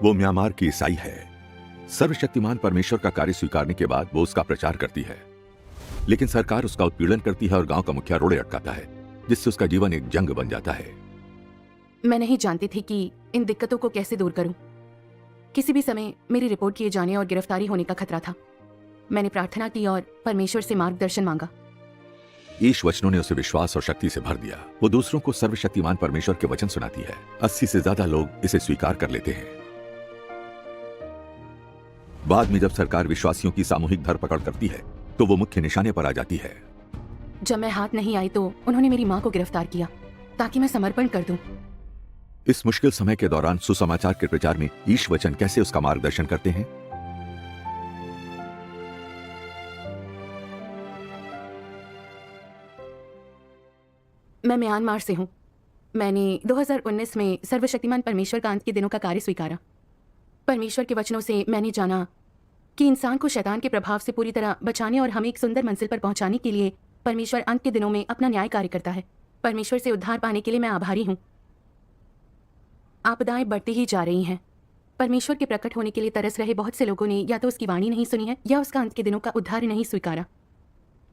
वो म्यांमार की ईसाई है। सर्वशक्तिमान परमेश्वर का कार्य स्वीकारने के बाद वो उसका प्रचार करती है, लेकिन सरकार उसका उत्पीड़न करती है और गांव का मुखिया रोड़े अटकाता है, जिससे उसका जीवन एक जंग बन जाता है। मैं नहीं जानती थी कि इन दिक्कतों को कैसे दूर करूं। किसी भी समय मेरी रिपोर्ट किए जाने और गिरफ्तारी होने का खतरा था। मैंने प्रार्थना की और परमेश्वर से मार्गदर्शन मांगा। ईश वचनों ने उसे विश्वास और शक्ति से भर दिया। वो दूसरों को सर्वशक्तिमान परमेश्वर के वचन सुनाती है। 80 से ज्यादा लोग इसे स्वीकार कर लेते हैं। बाद में जब सरकार विश्वासियों की सामूहिक धरपकड़ करती है तो वो मुख्य निशाने पर आ जाती है। जब मैं हाथ नहीं आई तो उन्होंने मेरी माँ को गिरफ्तार किया ताकि मैं समर्पण कर दूं। इस मुश्किल समय के दौरान सुसमाचार के प्रचार में ईश वचन कैसे उसका मार्गदर्शन करते हैं? मैं म्यांमार से हूं। मैंने 2019 में सर्वशक्तिमान परमेश्वर का अंत के दिनों का कार्य स्वीकारा। परमेश्वर के वचनों से मैंने जाना कि इंसान को शैतान के प्रभाव से पूरी तरह बचाने और हमें एक सुंदर मंजिल पर पहुंचाने के लिए परमेश्वर अंत के दिनों में अपना न्याय कार्य करता है। परमेश्वर से उद्धार पाने के लिए मैं आभारी हूं। आपदाएं बढ़ती ही जा रही हैं। परमेश्वर के प्रकट होने के लिए तरस रहे बहुत से लोगों ने या तो उसकी वाणी नहीं सुनी है या उसका अंत के दिनों का उद्धार नहीं स्वीकारा।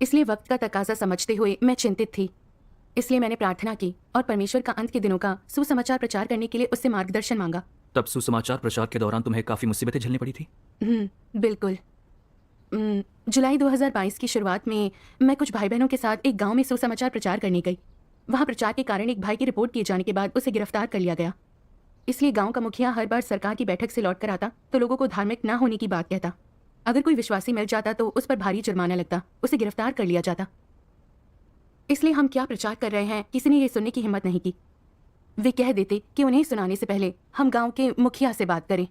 इसलिए वक्त का तकाजा समझते हुए मैं चिंतित थी। इसलिए मैंने प्रार्थना की और परमेश्वर का अंत के दिनों का सुसमाचार प्रचार करने के लिए उससे मार्गदर्शन मांगा। तब सुसमाचार प्रचार के दौरान तुम्हें काफी मुसीबतें झेलनी पड़ी थी। बिल्कुल। जुलाई 2022 की शुरुआत में मैं कुछ भाई बहनों के साथ एक गांव में सुसमाचार प्रचार करने गई। वहां प्रचार के कारण एक भाई की रिपोर्ट किए जाने के बाद उसे गिरफ्तार कर लिया गया। इसलिए गांव का मुखिया हर बार सरकार की बैठक से लौट कर आता तो लोगों को धार्मिक ना होने की बात कहता। अगर कोई विश्वासी मिल जाता तो उस पर भारी जुर्माना लगता, उसे गिरफ्तार कर लिया जाता। इसलिए हम क्या प्रचार कर रहे हैं किसी ने ये सुनने की हिम्मत नहीं की। वे कह देते कि उन्हें सुनाने से पहले हम गांव के मुखिया से बात करें।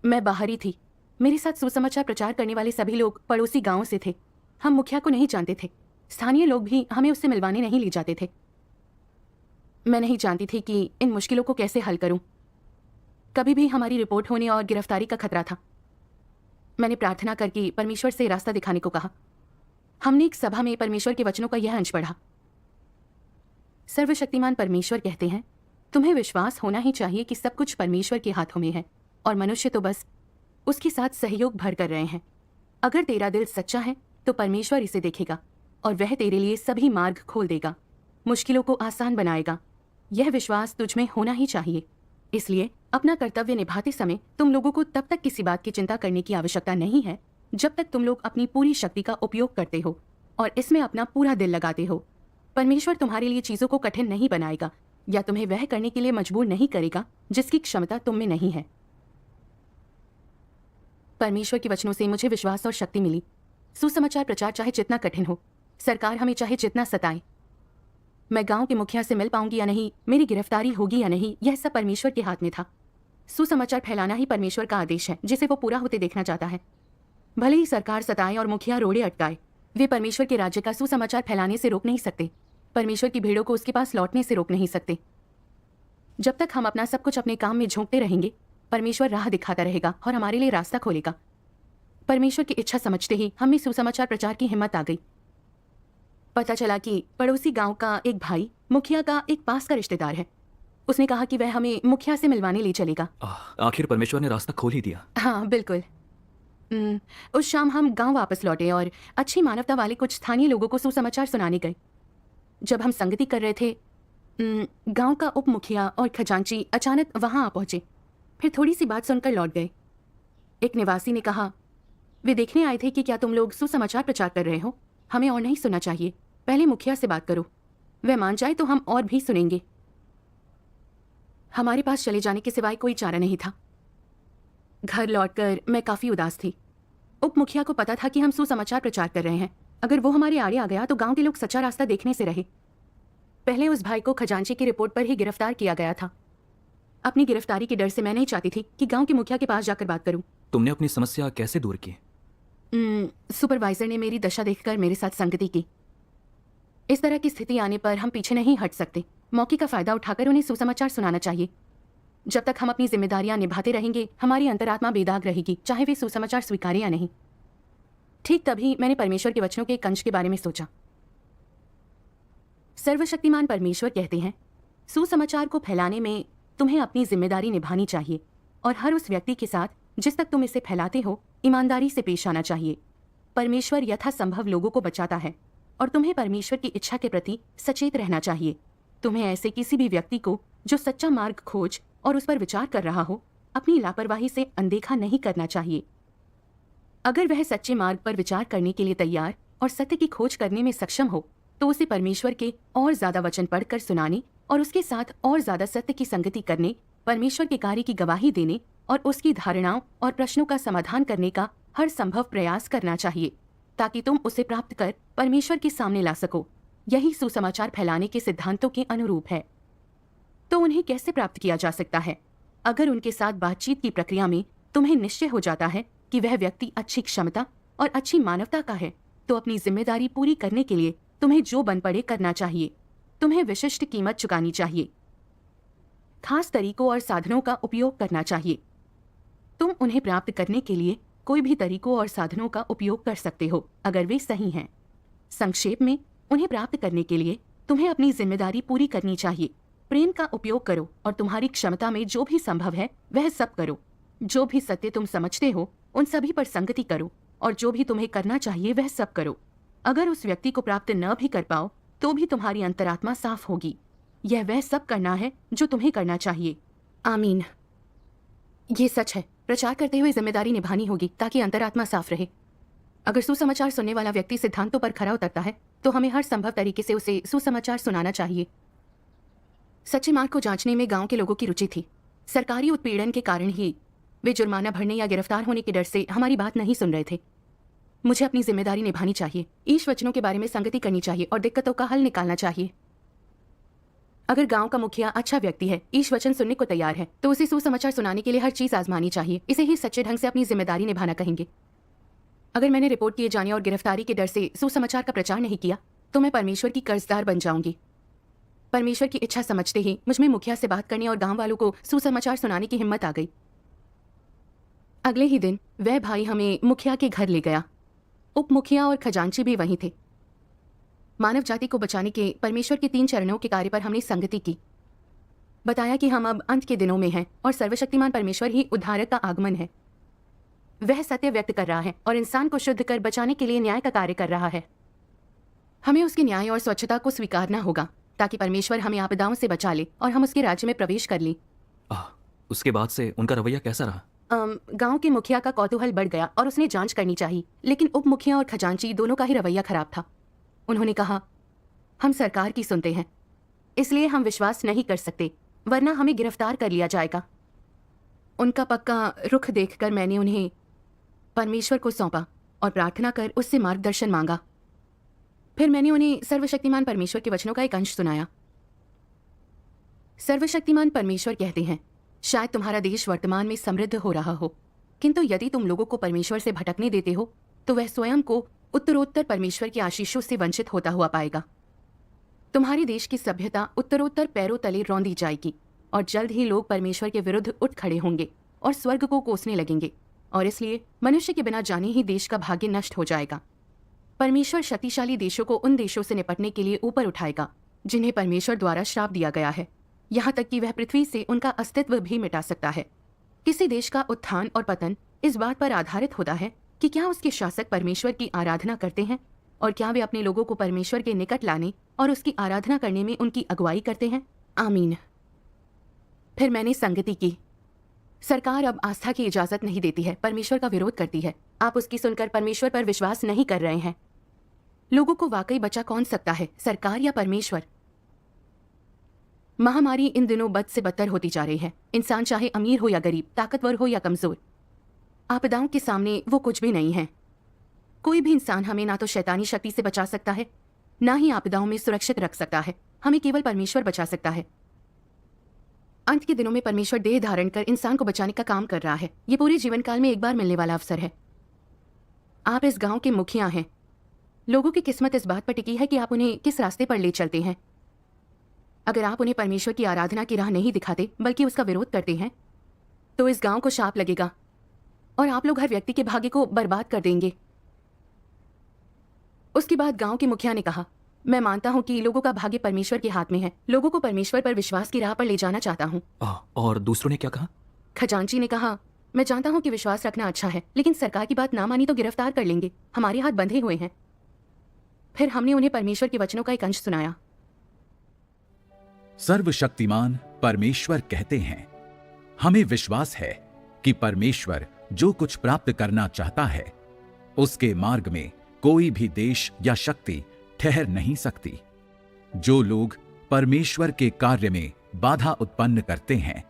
मैं बाहरी थी। मेरे साथ सुसमाचार प्रचार करने वाले सभी लोग पड़ोसी गांव से थे। हम मुखिया को नहीं जानते थे। स्थानीय लोग भी हमें उससे मिलवाने नहीं ले जाते थे। मैं नहीं जानती थी कि इन मुश्किलों को कैसे हल करूं। कभी भी हमारी रिपोर्ट होने और गिरफ्तारी का खतरा था। मैंने प्रार्थना करके परमेश्वर से रास्ता दिखाने को कहा। हमने एक सभा में परमेश्वर के वचनों का यह अंश पढ़ा। सर्वशक्तिमान परमेश्वर कहते हैं, तुम्हें विश्वास होना ही चाहिए कि सब कुछ परमेश्वर के हाथों में है और मनुष्य तो बस उसके साथ सहयोग भर कर रहे हैं। अगर तेरा दिल सच्चा है तो परमेश्वर इसे देखेगा और वह तेरे लिए सभी मार्ग खोल देगा, मुश्किलों को आसान बनाएगा। यह विश्वास तुझ में होना ही चाहिए। इसलिए अपना कर्तव्य निभाते समय तुम लोगों को तब तक किसी बात की चिंता करने की आवश्यकता नहीं है जब तक तुम लोग अपनी पूरी शक्ति का उपयोग करते हो और इसमें अपना पूरा दिल लगाते हो। परमेश्वर तुम्हारे लिए चीजों को कठिन नहीं बनाएगा या तुम्हें वह करने के लिए मजबूर नहीं करेगा जिसकी क्षमता तुम में नहीं है। परमेश्वर के वचनों से मुझे विश्वास और शक्ति मिली। सुसमाचार प्रचार चाहे जितना कठिन हो, सरकार हमें चाहे जितना सताए, मैं गांव के मुखिया से मिल पाऊंगी या नहीं, मेरी गिरफ्तारी होगी या नहीं, यह सब परमेश्वर के हाथ में था। सुसमाचार फैलाना ही परमेश्वर का आदेश है जिसे वो पूरा होते देखना चाहता है। भले ही सरकार सताए और मुखिया रोड़े अटकाए, वे परमेश्वर के राज्य का सुसमाचार फैलाने से रोक नहीं सकते। परमेश्वर की भीड़ों को उसके पास लौटने से रोक नहीं सकते। जब तक हम अपना सब कुछ अपने काम में झोंकते रहेंगे, परमेश्वर राह दिखाता रहेगा और हमारे लिए रास्ता खोलेगा। परमेश्वर की इच्छा समझते ही हमें सुसमाचार प्रचार की हिम्मत आ गई। पता चला कि पड़ोसी गांव का एक भाई मुखिया का एक पास का रिश्तेदार है। उसने कहा कि वह हमें मुखिया से मिलवाने ले चलेगा। आखिर परमेश्वर ने रास्ता खोल ही दिया। हाँ बिल्कुल। उस शाम हम गांव वापस लौटे और अच्छी मानवता वाले कुछ स्थानीय लोगों को सुसमाचार सुनाने गए। जब हम संगति कर रहे थे, गांव का उप मुखिया और खजांची अचानक वहां आ पहुंचे। फिर थोड़ी सी बात सुनकर लौट गए। एक निवासी ने कहा, वे देखने आए थे कि क्या तुम लोग सुसमाचार प्रचार कर रहे हो। हमें और नहीं सुनना चाहिए, पहले मुखिया से बात करो, वह मान जाए तो हम और भी सुनेंगे। हमारे पास चले जाने के सिवाय कोई चारा नहीं था। घर लौटकर मैं काफी उदास थी। उप मुखिया को पता था कि हम सुसमाचार प्रचार कर रहे हैं। अगर वो हमारे आड़े आ गया तो गांव के लोग सच्चा रास्ता देखने से रहे। पहले उस भाई को खजांची की रिपोर्ट पर ही गिरफ्तार किया गया था। अपनी गिरफ्तारी के डर से मैं नहीं चाहती थी कि गांव के मुखिया के पास जाकर बात करूं। तुमने अपनी समस्या कैसे दूर की? सुपरवाइजर ने मेरी दशा देखकर मेरे साथ संगति की। इस तरह की स्थिति आने पर हम पीछे नहीं हट सकते। मौके का फायदा उठाकर उन्हें सुसमाचार सुनाना चाहिए। जब तक हम अपनी जिम्मेदारियां निभाते रहेंगे, हमारी अंतरात्मा बेदाग रहेगी, चाहे वे सुसमाचार स्वीकारें या नहीं। ठीक तभी मैंने परमेश्वर के वचनों के एक अंश के बारे में सोचा। सर्वशक्तिमान परमेश्वर कहते हैं, सुसमाचार को फैलाने में तुम्हें अपनी जिम्मेदारी निभानी चाहिए और हर उस व्यक्ति के साथ जिस तक तुम इसे फैलाते हो ईमानदारी से पेश आना चाहिए। परमेश्वर यथासंभव लोगों को बचाता है और तुम्हें परमेश्वर की इच्छा के प्रति सचेत रहना चाहिए। तुम्हें ऐसे किसी भी व्यक्ति को जो सच्चा मार्ग खोज और उस पर विचार कर रहा हो अपनी लापरवाही से अनदेखा नहीं करना चाहिए। अगर वह सच्चे मार्ग पर विचार करने के लिए तैयार और सत्य की खोज करने में सक्षम हो तो उसे परमेश्वर के और ज्यादा वचन पढ़कर सुनाने और उसके साथ और ज्यादा सत्य की संगति करने, परमेश्वर के कार्य की गवाही देने और उसकी धारणाओं और प्रश्नों का समाधान करने का हर संभव प्रयास करना चाहिए ताकि तुम उसे प्राप्त कर परमेश्वर के सामने ला सको। यही सुसमाचार फैलाने के सिद्धांतों के अनुरूप है। तो उन्हें कैसे प्राप्त किया जा सकता है? अगर उनके साथ बातचीत की प्रक्रिया में तुम्हें निश्चय हो जाता है कि वह व्यक्ति अच्छी क्षमता और अच्छी मानवता का है तो अपनी जिम्मेदारी पूरी करने के लिए तुम्हें जो बन पड़े करना चाहिए। तुम्हें विशिष्ट कीमत चुकानी चाहिए, खास तरीकों और साधनों का उपयोग करना चाहिए। तुम उन्हें प्राप्त करने के लिए कोई भी तरीकों और साधनों का उपयोग कर सकते हो अगर वे सही हैं। संक्षेप में, उन्हें प्राप्त करने के लिए तुम्हें अपनी जिम्मेदारी पूरी करनी चाहिए। प्रेम का उपयोग करो और तुम्हारी क्षमता में जो भी संभव है वह सब करो। जो भी सत्य तुम समझते हो उन सभी पर संगति करो और जो भी तुम्हें करना चाहिए वह सब करो। अगर उस व्यक्ति को प्राप्त न भी कर पाओ तो भी तुम्हारी अंतरात्मा साफ होगी। यह वह सब करना है जो तुम्हें करना चाहिए। आमीन। ये सच है। प्रचार करते हुए जिम्मेदारी निभानी होगी ताकि अंतरात्मा साफ रहे। अगर सुसमाचार सुनने वाला व्यक्ति सिद्धांतों पर खरा उतरता है तो हमें हर संभव तरीके से उसे सुसमाचार सुनाना चाहिए। सच्चे मार्ग को जांचने में गांव के लोगों की रुचि थी। सरकारी उत्पीड़न के कारण ही वे जुर्माना भरने या गिरफ्तार होने के डर से हमारी बात नहीं सुन रहे थे। मुझे अपनी जिम्मेदारी निभानी चाहिए, ईश वचनों के बारे में संगति करनी चाहिए और दिक्कतों का हल निकालना चाहिए। अगर गांव का मुखिया अच्छा व्यक्ति है, ईश वचन सुनने को तैयार है, तो उसे सुसमाचार सुनाने के लिए हर चीज आजमानी चाहिए। इसे ही सच्चे ढंग से अपनी जिम्मेदारी निभाना कहेंगे। अगर मैंने रिपोर्ट किए जाने और गिरफ्तारी के डर से सुसमाचार का प्रचार नहीं किया तो मैं परमेश्वर की कर्जदार बन जाऊंगी। परमेश्वर की इच्छा समझते ही मुझ में मुखिया से बात करने और गांव वालों को सुसमाचार सुनाने की हिम्मत आ गई। अगले ही दिन वह भाई हमें मुखिया के घर ले गया। उप मुखिया और खजांची भी वहीं थे। मानव जाति को बचाने के परमेश्वर के 3 चरणों के कार्य पर हमने संगति की। बताया कि हम अब अंत के दिनों में हैं और सर्वशक्तिमान परमेश्वर ही उद्धारक का आगमन है। वह सत्य व्यक्त कर रहा है और इंसान को शुद्ध कर बचाने के लिए न्याय का कार्य कर रहा है। हमें उसके न्याय और स्वच्छता को स्वीकारना होगा ताकि परमेश्वर हमें आपदाओं से बचा ले और हम उसके राज्य में प्रवेश कर लें। उसके बाद से उनका रवैया कैसा रहा? गांव के मुखिया का कौतूहल बढ़ गया और उसने जांच करनी चाहिए, लेकिन उप मुखिया और खजांची दोनों का ही रवैया खराब था। उन्होंने कहा, हम सरकार की सुनते हैं, इसलिए हम विश्वास नहीं कर सकते, वरना हमें गिरफ्तार कर लिया जाएगा। उनका पक्का रुख देखकर मैंने उन्हें परमेश्वर को सौंपा और प्रार्थना कर उससे मार्गदर्शन मांगा। फिर मैंने उन्हें सर्वशक्तिमान परमेश्वर के वचनों का एक अंश सुनाया। सर्वशक्तिमान परमेश्वर कहते हैं, शायद तुम्हारा देश वर्तमान में समृद्ध हो रहा हो, किंतु यदि तुम लोगों को परमेश्वर से भटकने देते हो तो वह स्वयं को उत्तरोत्तर परमेश्वर की आशीषों से वंचित होता हुआ पाएगा। तुम्हारे देश की सभ्यता उत्तरोत्तर पैरों तले रौंदी जाएगी और जल्द ही लोग परमेश्वर के विरुद्ध उठ खड़े होंगे और स्वर्ग को कोसने लगेंगे, और इसलिए मनुष्य के बिना जाने ही देश का भाग्य नष्ट हो जाएगा। परमेश्वर शक्तिशाली देशों को उन देशों से निपटने के लिए ऊपर उठाएगा जिन्हें परमेश्वर द्वारा श्राप दिया गया है, यहाँ तक कि वह पृथ्वी से उनका अस्तित्व भी मिटा सकता है। किसी देश का उत्थान और पतन इस बात पर आधारित होता है कि क्या उसके शासक परमेश्वर की आराधना करते हैं और क्या वे अपने लोगों को परमेश्वर के निकट लाने और उसकी आराधना करने में उनकी अगुवाई करते हैं। आमीन। फिर मैंने संगति की। सरकार अब आस्था की इजाजत नहीं देती है, परमेश्वर का विरोध करती है। आप उसकी सुनकर परमेश्वर पर विश्वास नहीं कर रहे हैं। लोगों को वाकई बचा कौन सकता है, सरकार या परमेश्वर? महामारी इन दिनों बद से बदतर होती जा रही है। इंसान चाहे अमीर हो या गरीब, ताकतवर हो या कमजोर, आपदाओं के सामने वो कुछ भी नहीं है। कोई भी इंसान हमें ना तो शैतानी शक्ति से बचा सकता है, ना ही आपदाओं में सुरक्षित रख सकता है। हमें केवल परमेश्वर बचा सकता है। अंत के दिनों में परमेश्वर देह धारण कर इंसान को बचाने का काम कर रहा है। ये पूरे जीवन काल में एक बार मिलने वाला अवसर है। आप इस गांव के मुखिया हैं। लोगों की किस्मत इस बात पर टिकी है कि आप उन्हें किस रास्ते पर ले चलते हैं। अगर आप उन्हें परमेश्वर की आराधना की राह नहीं दिखाते बल्कि उसका विरोध करते हैं तो इस गांव को शाप लगेगा और आप लोग हर व्यक्ति के भाग्य को बर्बाद कर देंगे। उसके बाद गांव के मुखिया ने कहा, मैं मानता हूँ कि लोगों का भाग्य परमेश्वर के हाथ में है। लोगों को परमेश्वर पर विश्वास की राह पर ले जाना चाहता हूँ। और दूसरों ने क्या कहा? खजांची ने कहा, मैं जानता हूँ कि विश्वास रखना अच्छा है, लेकिन सरकार की बात ना मानी तो गिरफ्तार कर लेंगे। हमारे हाथ बंधे हुए हैं। फिर हमने उन्हें परमेश्वर के वचनों का एक अंश सुनाया। सर्वशक्तिमान परमेश्वर कहते हैं, हमें विश्वास है कि परमेश्वर जो कुछ प्राप्त करना चाहता है उसके मार्ग में कोई भी देश या शक्ति ठहर नहीं सकती। जो लोग परमेश्वर के कार्य में बाधा उत्पन्न करते हैं,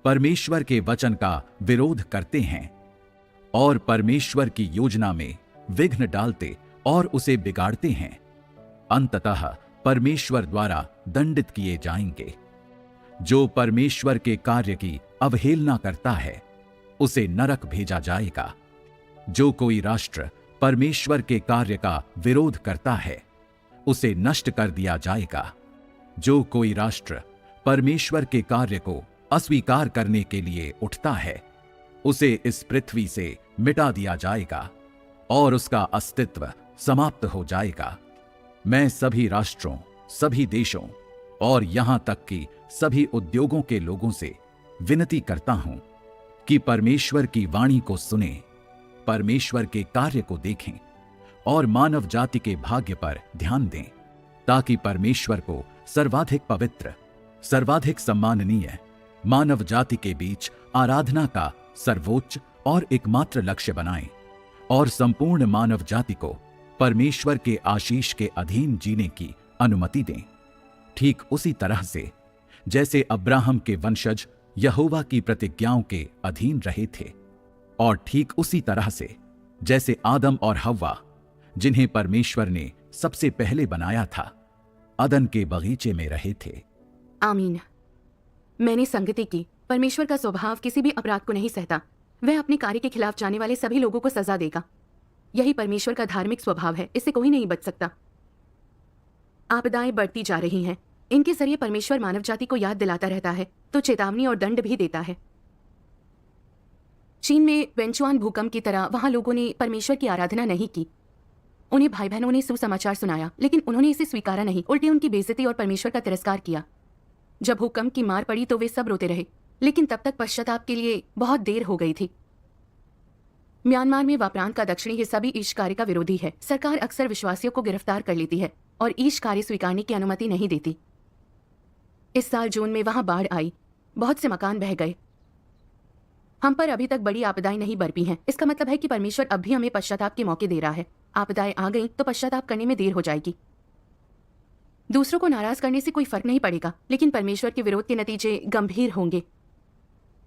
परमेश्वर के वचन का विरोध करते हैं और परमेश्वर की योजना में विघ्न डालते और उसे बिगाड़ते हैं, अंततः परमेश्वर द्वारा दंडित किए जाएंगे। जो परमेश्वर के कार्य की अवहेलना करता है उसे नरक भेजा जाएगा। जो कोई राष्ट्र परमेश्वर के कार्य का विरोध करता है उसे नष्ट कर दिया जाएगा। जो कोई राष्ट्र परमेश्वर के कार्य को अस्वीकार करने के लिए उठता है उसे इस पृथ्वी से मिटा दिया जाएगा और उसका अस्तित्व समाप्त हो जाएगा। मैं सभी राष्ट्रों, सभी देशों और यहां तक कि सभी उद्योगों के लोगों से विनती करता हूं कि परमेश्वर की वाणी को सुने, परमेश्वर के कार्य को देखें और मानव जाति के भाग्य पर ध्यान दें, ताकि परमेश्वर को सर्वाधिक पवित्र, सर्वाधिक सम्माननीय मानव जाति के बीच आराधना का सर्वोच्च और एकमात्र लक्ष्य बनाएं और संपूर्ण मानव जाति को परमेश्वर के आशीष के अधीन जीने की अनुमति दें। ठीक उसी तरह से जैसे अब्राहम के वंशज यहोवा की प्रतिज्ञाओं के अधीन रहे थे, और ठीक उसी तरह से जैसे आदम और हव्वा, जिन्हें परमेश्वर ने सबसे पहले बनाया था, अदन के बगीचे में रहे थे। आमीन। मैंने संगति की। परमेश्वर का स्वभाव किसी भी अपराध को नहीं सहता। वह अपने कार्य के खिलाफ जाने वाले सभी लोगों को सजा देगा। यही परमेश्वर का धार्मिक स्वभाव है। इससे कोई नहीं बच सकता। आपदाएं बढ़ती जा रही हैं। इनके जरिए परमेश्वर मानव जाति को याद दिलाता रहता है, तो चेतावनी और दंड भी देता है। चीन में वेंचुआन भूकंप की तरह वहां लोगों ने परमेश्वर की आराधना नहीं की। उन्हें भाई बहनों ने सुसमाचार सुनाया, लेकिन उन्होंने इसे स्वीकारा नहीं। उल्टे उनकी बेइज्जती और परमेश्वर का तिरस्कार किया। जब भूकंप की मार पड़ी तो वे सब रोते रहे, लेकिन तब तक पश्चाताप के लिए बहुत देर हो गई थी। म्यांमार में वापरांत का दक्षिणी हिस्सा भी ईश कार्य का विरोधी है। सरकार अक्सर विश्वासियों को गिरफ्तार कर लेती है और ईश कार्य स्वीकारने की अनुमति नहीं देती। इस साल जून में वहां बाढ़ आई, बहुत से मकान बह गए। हम पर अभी तक बड़ी आपदाएं नहीं बरपी हैं। इसका मतलब है कि परमेश्वर अब भी हमें पश्चाताप के मौके दे रहा है। आपदाएं आ गई तो पश्चाताप करने में देर हो जाएगी। दूसरों को नाराज करने से कोई फर्क नहीं पड़ेगा, लेकिन परमेश्वर के विरोध के नतीजे गंभीर होंगे।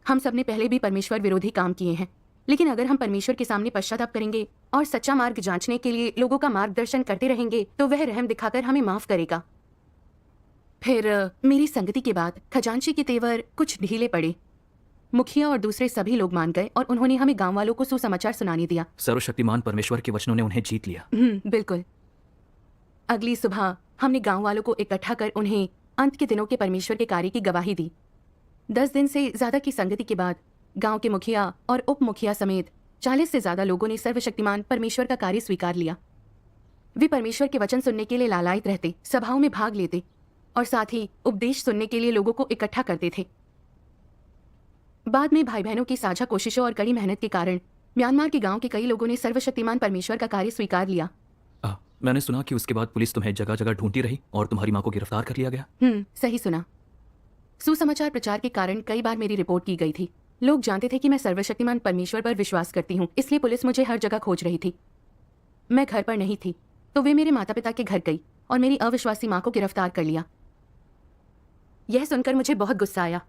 हम सब ने पहले भी परमेश्वर विरोधी काम किए हैं, लेकिन अगर हम परमेश्वर के सामने पश्चाताप करेंगे और सच्चा मार्ग जांचने के लिए लोगों का मार्गदर्शन करते रहेंगे तो वह रहम दिखाकर हमें माफ करेगा। फिर मेरी संगति के बाद खजांची के तेवर कुछ ढीले पड़े। मुखिया और दूसरे सभी लोग मान गए और उन्होंने हमें गांव वालों को सुसमाचार सुनाने दिया। सर्वशक्तिमान परमेश्वर के वचनों ने उन्हें जीत लिया। बिल्कुल। अगली सुबह हमने गांव वालों को इकट्ठा कर उन्हें अंत के दिनों के परमेश्वर के कार्य की गवाही दी। 10 दिन से ज्यादा की संगति के बाद गांव के मुखिया और उप मुखिया समेत 40 से ज्यादा लोगों ने सर्वशक्तिमान परमेश्वर का कार्य स्वीकार लिया। वे परमेश्वर के वचन सुनने के लिए लालायित रहते, सभाओं में भाग लेते और साथ ही उपदेश सुनने के लिए लोगों को इकट्ठा करते थे। बाद में भाई बहनों की साझा कोशिशों और कड़ी मेहनत के कारण म्यांमार के गांव के कई लोगों ने सर्वशक्तिमान परमेश्वर का कार्य स्वीकार लिया। मैंने सुना कि उसके बाद पुलिस तुम्हें जगह जगह ढूंढती रही और तुम्हारी माँ को गिरफ्तार कर लिया गया। सही सुना। सुसमाचार प्रचार के कारण कई बार मेरी रिपोर्ट की गई थी। लोग जानते थे कि मैं सर्वशक्तिमान परमेश्वर पर विश्वास करती हूँ, इसलिए पुलिस मुझे हर जगह खोज रही थी। मैं घर पर नहीं थी तो वे मेरे माता पिता के घर गई और मेरी अविश्वासी माँ को गिरफ्तार कर लिया। यह सुनकर मुझे बहुत गुस्सा आया।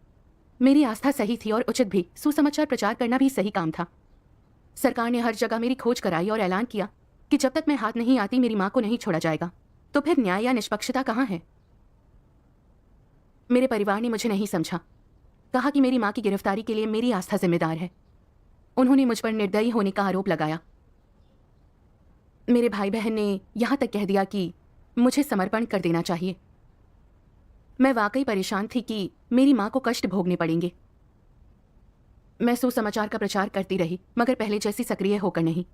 मेरी आस्था सही थी और उचित भी। सुसमाचार प्रचार करना भी सही काम था। सरकार ने हर जगह मेरी खोज कराई और ऐलान किया कि जब तक मैं हाथ नहीं आती मेरी माँ को नहीं छोड़ा जाएगा। तो फिर न्याय या निष्पक्षता कहाँ है? मेरे परिवार ने मुझे नहीं समझा। कहा कि मेरी माँ की गिरफ्तारी के लिए मेरी आस्था जिम्मेदार है। उन्होंने मुझ पर निर्दयी होने का आरोप लगाया। मेरे भाई बहन ने यहां तक कह दिया कि मुझे समर्पण कर देना चाहिए। मैं वाकई परेशान थी कि मेरी माँ को कष्ट भोगने पड़ेंगे। मैं सुसमाचार का प्रचार करती रही, मगर पहले जैसी सक्रिय होकर नहीं।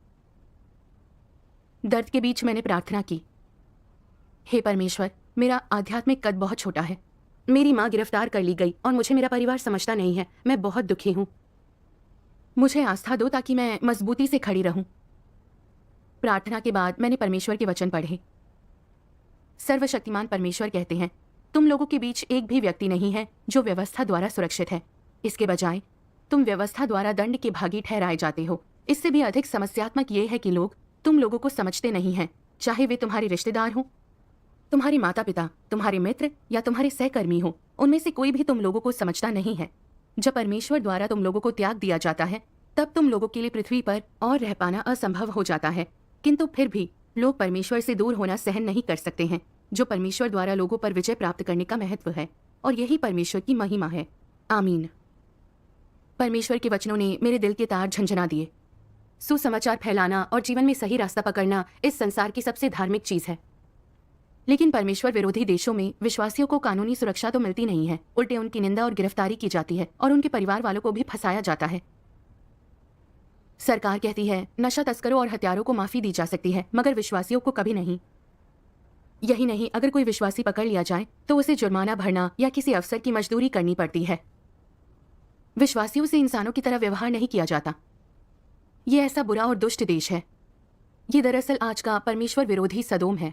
दर्द के बीच मैंने प्रार्थना की। हे परमेश्वर, मेरा आध्यात्मिक कद बहुत छोटा है। मेरी माँ गिरफ्तार कर ली गई और मुझे मेरा परिवार समझता नहीं है। मैं बहुत दुखी हूँ। मुझे आस्था दो ताकि मैं मजबूती से खड़ी रहूं। प्रार्थना के बाद मैंने परमेश्वर के वचन पढ़े। सर्वशक्तिमान परमेश्वर कहते हैं, तुम लोगों के बीच एक भी व्यक्ति नहीं है जो व्यवस्था द्वारा सुरक्षित है। इसके बजाय तुम व्यवस्था द्वारा दंड के भागी ठहराए जाते हो। इससे भी अधिक समस्यात्मक ये है कि लोग तुम लोगों को समझते नहीं हैं, चाहे वे तुम्हारे रिश्तेदार हों, तुम्हारे माता पिता, तुम्हारे मित्र या तुम्हारे सहकर्मी हो। उनमें से कोई भी तुम लोगों को समझता नहीं है। जब परमेश्वर द्वारा तुम लोगों को त्याग दिया जाता है, तब तुम लोगों के लिए पृथ्वी पर और रह पाना असंभव हो जाता है। किंतु फिर भी लोग परमेश्वर से दूर होना सहन नहीं कर सकते हैं, जो परमेश्वर द्वारा लोगों पर विजय प्राप्त करने का महत्व है, और यही परमेश्वर की महिमा है। आमीन। परमेश्वर के वचनों ने मेरे दिल के तार झंझना दिए। सुसमाचार फैलाना और जीवन में सही रास्ता पकड़ना इस संसार की सबसे धार्मिक चीज है। लेकिन परमेश्वर विरोधी देशों में विश्वासियों को कानूनी सुरक्षा तो मिलती नहीं है, उल्टे उनकी निंदा और गिरफ्तारी की जाती है और उनके परिवार वालों को भी फंसाया जाता है। सरकार कहती है नशा तस्करों और हत्यारों को माफी दी जा सकती है, मगर विश्वासियों को कभी नहीं। यही नहीं, अगर कोई विश्वासी पकड़ लिया जाए तो उसे जुर्माना भरना या किसी अफसर की मजदूरी करनी पड़ती है। विश्वासियों से इंसानों की तरह व्यवहार नहीं किया जाता। ये ऐसा बुरा और दुष्ट देश है। ये दरअसल आज का परमेश्वर विरोधी सदोम है।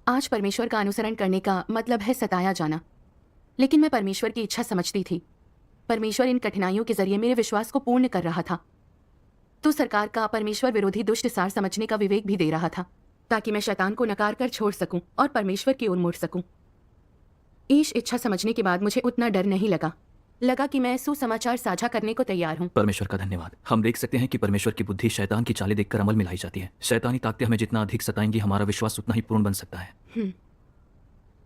आज परमेश्वर का अनुसरण करने का मतलब है सताया जाना। लेकिन मैं परमेश्वर की इच्छा समझती थी। परमेश्वर इन कठिनाइयों के जरिए मेरे विश्वास को पूर्ण कर रहा था। तो सरकार का परमेश्वर विरोधी दुष्ट सार समझने का विवेक भी दे रहा था, ताकि मैं शैतान को नकार कर छोड़ सकूं और परमेश्वर की ओर मुड़ सकूं। ईश इच्छा समझने के बाद मुझे उतना डर नहीं लगा कि मैं सुसमाचार साझा करने को तैयार हूं। परमेश्वर का धन्यवाद। हम देख सकते हैं कि परमेश्वर की बुद्धि शैतान की चालें देखकर अमल में लाई जाती है। शैतानी ताकतें हमें जितना अधिक सताएंगी, हमारा विश्वास उतना ही पूर्ण बन सकता है।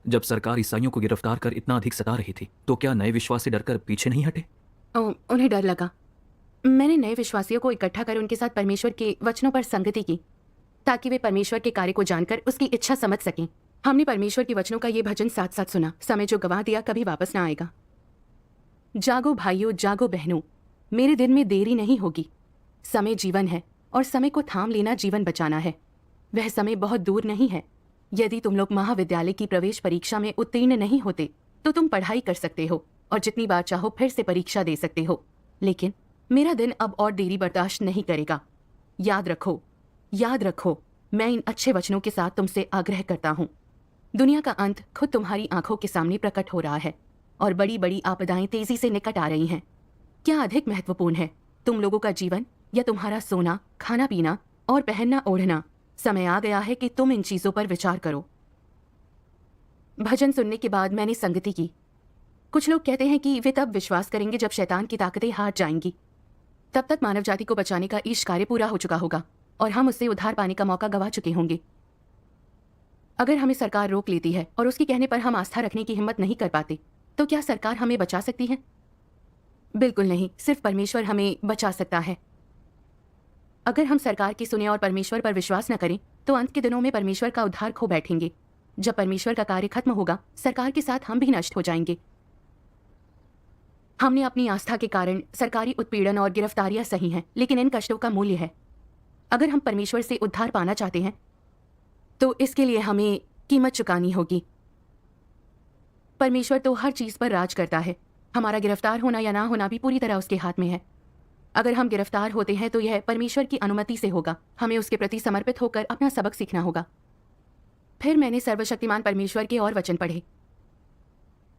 जब सरकार ईसाइयों को गिरफ्तार कर इतना अधिक सता रही थी, तो क्या नए विश्वासी डरकर पीछे नहीं हटे? उन्हें डर लगा। मैंने नए विश्वासियों को इकट्ठा कर उनके साथ परमेश्वर के वचनों पर संगति की, ताकि वे परमेश्वर के कार्य को जानकर उसकी इच्छा समझ सकें। हमने परमेश्वर के वचनों का ये भजन साथ साथ सुना, समय जो गवा दिया कभी वापस ना आएगा। जागो भाइयों, जागो बहनों, मेरे दिन में देरी नहीं होगी। समय जीवन है और समय को थाम लेना जीवन बचाना है। वह समय बहुत दूर नहीं है। यदि तुम लोग महाविद्यालय की प्रवेश परीक्षा में उत्तीर्ण नहीं होते तो तुम पढ़ाई कर सकते हो और जितनी बार चाहो फिर से परीक्षा दे सकते हो। लेकिन मेरा दिन अब और देरी बर्दाश्त नहीं करेगा। याद रखो, मैं इन अच्छे वचनों के साथ तुमसे आग्रह करता हूँ। दुनिया का अंत खुद तुम्हारी आंखों के सामने प्रकट हो रहा है और बड़ी बड़ी आपदाएं तेजी से निकट आ रही हैं। क्या अधिक महत्वपूर्ण है, तुम लोगों का जीवन या तुम्हारा सोना, खाना पीना और पहनना ओढ़ना? समय आ गया है कि तुम इन चीजों पर विचार करो। भजन सुनने के बाद मैंने संगति की। कुछ लोग कहते हैं कि वे तब विश्वास करेंगे जब शैतान की ताकतें हार जाएंगी। तब तक मानव जाति को बचाने का ईश कार्य पूरा हो चुका होगा और हम उससे उद्धार पाने का मौका गवा चुके होंगे। अगर हमें सरकार रोक लेती है और उसके कहने पर हम आस्था रखने की हिम्मत नहीं कर पाते, तो क्या सरकार हमें बचा सकती है? बिल्कुल नहीं, सिर्फ परमेश्वर हमें बचा सकता है। अगर हम सरकार की सुने और परमेश्वर पर विश्वास न करें, तो अंत के दिनों में परमेश्वर का उद्धार खो बैठेंगे। जब परमेश्वर का कार्य खत्म होगा, सरकार के साथ हम भी नष्ट हो जाएंगे। हमने अपनी आस्था के कारण सरकारी उत्पीड़न और गिरफ्तारियां सही हैं, लेकिन इन कष्टों का मूल्य है। अगर हम परमेश्वर से उद्धार पाना चाहते हैं, तो इसके लिए हमें कीमत चुकानी होगी। परमेश्वर तो हर चीज पर राज करता है। हमारा गिरफ्तार होना या ना होना भी पूरी तरह उसके हाथ में है। अगर हम गिरफ्तार होते हैं तो यह परमेश्वर की अनुमति से होगा। हमें उसके प्रति समर्पित होकर अपना सबक सीखना होगा। फिर मैंने सर्वशक्तिमान परमेश्वर के और वचन पढ़े।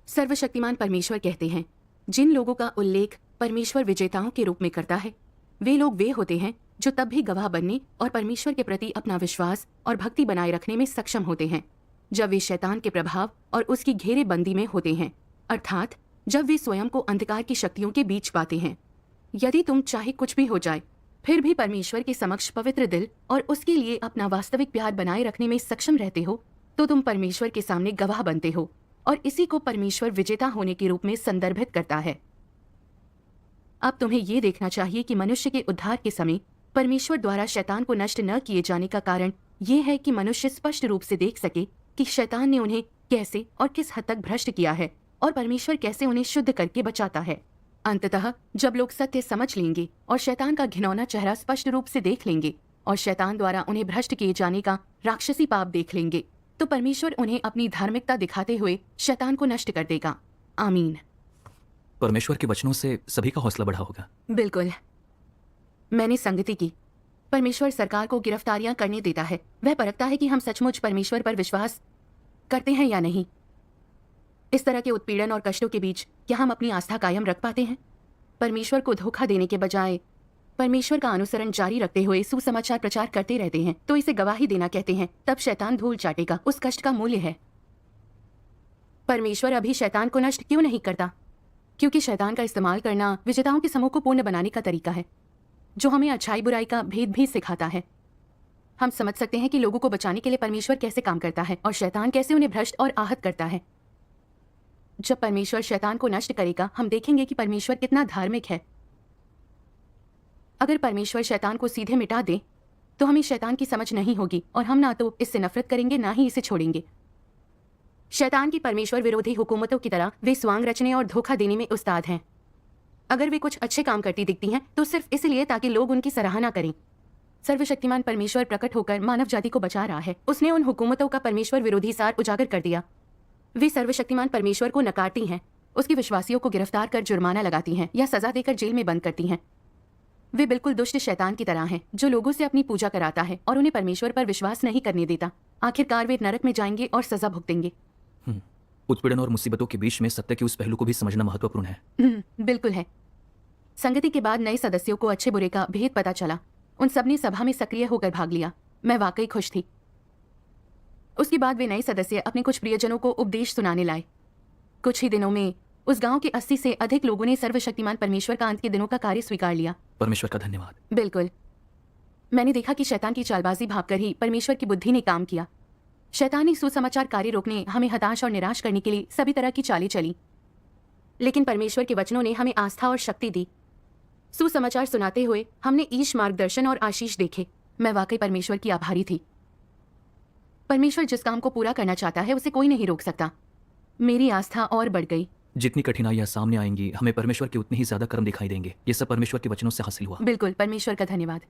सर्वशक्तिमान परमेश्वर कहते हैं, जिन लोगों का उल्लेख परमेश्वर विजेताओं के रूप में करता है, वे लोग वे होते हैं जो तब भी गवाह बनने और परमेश्वर के प्रति अपना विश्वास और भक्ति बनाए रखने में सक्षम होते हैं, जब वे शैतान के प्रभाव और उसकी घेरेबंदी में होते हैं, अर्थात जब वे स्वयं को अंधकार की शक्तियों के बीच पाते हैं। यदि तुम चाहे कुछ भी हो जाए, फिर भी परमेश्वर के समक्ष पवित्र दिल और उसके लिए अपना वास्तविक प्यार बनाए रखने में सक्षम रहते हो, तो तुम परमेश्वर के सामने गवाह बनते हो, और इसी को परमेश्वर विजेता होने के रूप में संदर्भित करता है। अब तुम्हें यह देखना चाहिए कि मनुष्य के उद्धार के समय परमेश्वर द्वारा शैतान को नष्ट न किए जाने का कारण यह है कि मनुष्य स्पष्ट रूप से देख सके कि शैतान ने उन्हें कैसे और किस हद तक भ्रष्ट किया है और परमेश्वर कैसे उन्हें शुद्ध करके बचाता है। अंततः जब लोग सत्य समझ लेंगे और शैतान का घिनौना चेहरा स्पष्ट रूप से देख लेंगे और शैतान द्वारा उन्हें भ्रष्ट किए जाने का राक्षसी पाप देख लेंगे, तो परमेश्वर उन्हें अपनी धार्मिकता दिखाते हुए शैतान को नष्ट कर देगा। आमीन। परमेश्वर के वचनों से सभी का हौसला बढ़ा होगा। बिल्कुल। मैंने संगति की। परमेश्वर सरकार को गिरफ्तारियां करने देता है। वह परखता है कि हम सचमुच परमेश्वर पर विश्वास करते हैं या नहीं। इस तरह के उत्पीड़न और कष्टों के बीच क्या हम अपनी आस्था कायम रख पाते हैं? परमेश्वर को धोखा देने के बजाय परमेश्वर का अनुसरण जारी रखते हुए सुसमाचार प्रचार करते रहते हैं, तो इसे गवाही देना कहते हैं। तब शैतान धूल चाटेगा। उस कष्ट का मूल्य है। परमेश्वर अभी शैतान को नष्ट क्यों नहीं करता? क्योंकि शैतान का इस्तेमाल करना विजेताओं के समूह को पूर्ण बनाने का तरीका है, जो हमें अच्छाई बुराई का भेद भी सिखाता है। हम समझ सकते हैं कि लोगों को बचाने के लिए परमेश्वर कैसे काम करता है और शैतान कैसे उन्हें भ्रष्ट और आहत करता है। जब परमेश्वर शैतान को नष्ट करेगा, हम देखेंगे कि परमेश्वर कितना धार्मिक है। अगर परमेश्वर शैतान को सीधे मिटा दे, तो हमें शैतान की समझ नहीं होगी और हम ना तो इससे नफरत करेंगे, ना ही इसे छोड़ेंगे। शैतान की परमेश्वर विरोधी हुकूमतों की तरह वे स्वांग रचने और धोखा देने में उस्ताद हैं। अगर वे कुछ अच्छे काम करती दिखती हैं, तो सिर्फ इसलिए ताकि लोग उनकी सराहना करें। सर्वशक्तिमान परमेश्वर प्रकट होकर मानव जाति को बचा रहा है। उसने उन हुकूमतों का परमेश्वर विरोधी सार उजागर कर दिया। वे सर्वशक्तिमान परमेश्वर को नकारती हैं, उसके विश्वासियों को गिरफ्तार कर जुर्माना लगाती हैं या सजा देकर जेल में बंद करती हैं। वे बिल्कुल दुष्ट शैतान की तरह हैं, जो लोगों से अपनी पूजा कराता है और उन्हें परमेश्वर पर विश्वास नहीं करने देता। आखिरकार वे नरक में जाएंगे और सजा भुगतेंगे। उत्पीड़न और मुसीबतों के बीच में सत्य के उस पहलू को भी समझना महत्वपूर्ण है। बिल्कुल है। संगति के बाद नए सदस्यों को अच्छे बुरे का भेद पता चला। उन सब ने सभा में सक्रिय होकर भाग लिया। मैं वाकई खुश थी। उसके बाद वे नए सदस्य अपने कुछ प्रियजनों को उपदेश सुनाने लाए। कुछ ही दिनों में उस गांव के 80 से अधिक लोगों ने सर्वशक्तिमान परमेश्वर का अंत के दिनों का कार्य स्वीकार लिया। परमेश्वर का धन्यवाद। बिल्कुल। मैंने देखा कि शैतान की चालबाजी भागकर ही परमेश्वर की बुद्धि ने काम किया। शैतानी सुसमाचार कार्य रोकने, हमें हताश और निराश करने के लिए सभी तरह की चालें चली, लेकिन परमेश्वर के वचनों ने हमें आस्था और शक्ति दी। सुसमाचार सुनाते हुए हमने ईश मार्गदर्शन और आशीष देखे। मैं वाकई परमेश्वर की आभारी थी। परमेश्वर जिस काम को पूरा करना चाहता है, उसे कोई नहीं रोक सकता। मेरी आस्था और बढ़ गई। जितनी कठिनाइयां सामने आएंगी, हमें परमेश्वर के उतने ही ज्यादा कर्म दिखाई देंगे। ये सब परमेश्वर के वचनों से हासिल हुआ। बिल्कुल। परमेश्वर का धन्यवाद।